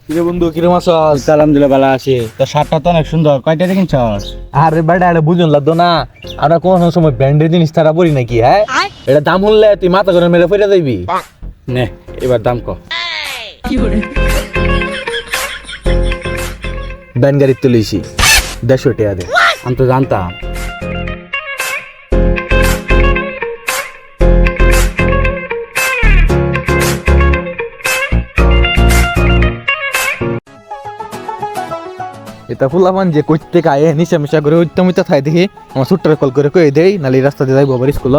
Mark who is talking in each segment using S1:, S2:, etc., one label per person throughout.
S1: কিরে বন্ধু কিরম আছস?
S2: আলহামদুলিল্লাহ ভালো আছি। তোর শার্টটা তো অনেক সুন্দর, কয়টা কিনছস?
S1: আরে বেটা এটা বুঝুন লাগতো না, আমরা কোন সময় ব্র্যান্ডের জিনিস তারা পরি নাকি? হ্যাঁ, এটা দাম হলে তুই মাথা করে মেরে ফেলে যাইবি।
S2: নে এবার দাম ক।
S1: ব্যান গাড়ির তুলিছি 150 টাকা দে।
S2: আমি তো জানতাম।
S1: এটা ফুলামান যে কইতে গায়ে নিশা মিশা করে উত্তমিত থাই দেখি আমার ছোট্ট কল করে কই দেই, নালে রাস্তা দিয়ে যাইব আবার স্কুল।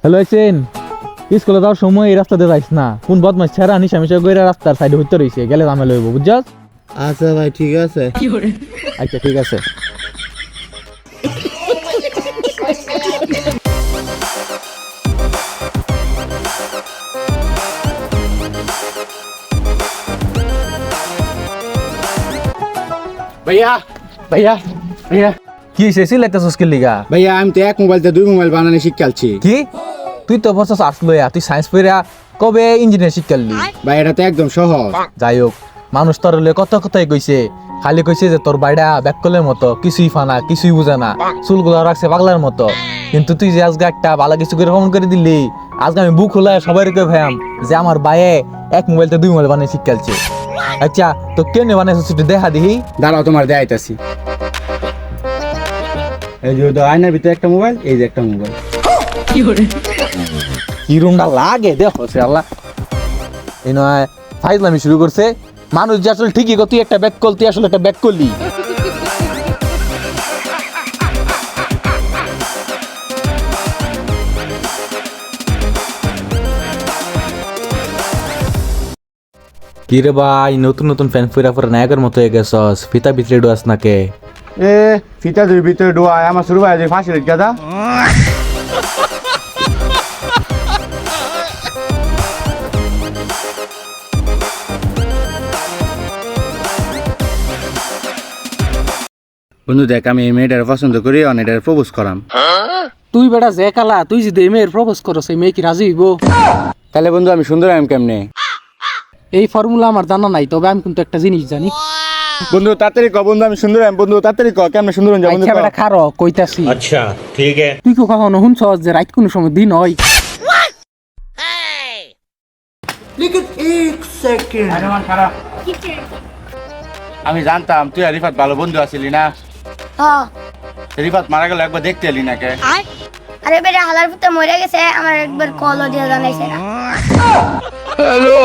S1: হ্যালো আছেন, স্কুলে যাওয়ার সময় এই রাস্তা দিয়ে যাইস না, কোন বদমাস ছেড়া নিশা মিশা করে রাস্তার সাইডে হইতে রইছে, গেলে ঝামেলা হইব বুঝছস?
S2: আচ্ছা ভাই ঠিক আছে।
S1: আচ্ছা ঠিক আছে।
S2: ভাইয়া ভাইয়া ভাইয়া
S1: কি হইছে লাইতাছস কি লিগা?
S2: ভাইয়া আমি তো এক মোবাইল দিয়ে দুই মোবাইল বানানো শিখছি।
S1: কি তুই তো বছর আর্টস লইয়া তুই সায়েন্স পড়া কবে ইঞ্জিনিয়ার শিখলি?
S2: ভাই এটা তো একদম সহজ।
S1: যাই হোক, মানুষ তোর লইয়া কত কথাই কইছে, খালি কইছে যে তোর বাইডা ব্যাককলের মতো, কিছুই ফানা কিছুই বুঝে না, চুলগুলো রাখছে পাগলার মতো। কিন্তু তুই যে আজকে একটা ভালো কিছু করে ফোন করে দিলি, আজকে আমি বুক খোলা সবাই কে ভাইয়াম যে আমার বাইয়ে এক মোবাইলতে দুই মোবাইল বানিয়ে শিখছে। আচ্ছা তো কেন বানাইছিস একটু দেখা দিহি।
S2: দাঁড়াও তোমার দেখাইতাছি। এই যে আয়নার ভিতরে একটা মোবাইল, এই যে একটা মোবাইল।
S1: কি রুমটা লাগে দেখো সে আল্লাহ। এই নয় ফাইজলামি শুরু করছে, মানুষ যে আসলে ঠিকই তুই একটা ব্যাক কল, তুই আসলে একটা ব্যাক করলি। কি রে ভাই, নতুন নতুন ফ্যান ফুরা ফুরা নায়কের মতো হয়ে গেছস, ফিতা ভিতরে ডুয়াস নাকে?
S2: এ ফিতা দুই ভিতরে ডোয়ায় আমার শুরু হয় যে ফাঁসি রেখে গাদা। বন্ধু দেখ, আমি এই মেয়েটার পছন্দ করি, অনেকটার প্রপোজ করাম।
S3: তুই বেটা যে কালা, তুই যদি এই মেয়ের প্রপোজ করস এই মেয়ে কি রাজি হইব?
S2: তাহলে বন্ধু আমি সুন্দর আমি কেমনে?
S3: এই ফর্মুলা আমার জানা নাই, তবে আমি কিন্তু একটা জিনিস জানি।
S2: বন্ধু তাড়াতাড়ি ক, বন্ধু আমি সুন্দর আমি, বন্ধু তাড়াতাড়ি ক কেমনে সুন্দর হন যা বন্ধু।
S3: আচ্ছা বেটা খারো কইতাছি।
S4: अच्छा ठीक है।
S3: তুই কি কখনো শুনছস যে রাত কোন সময় দিন হয়?
S2: আমি জানতাম তুই আর রিফাত ভালো বন্ধু আছিলি না।
S5: হ্যাঁ।
S2: রিফাত মারা গেল, একবার দেখতে এলি না কে?
S5: আরে বেটা হালার পুত্র মরে গেছে, আমার একবার কলও দিয়ে জানাইছে না।
S1: হ্যালো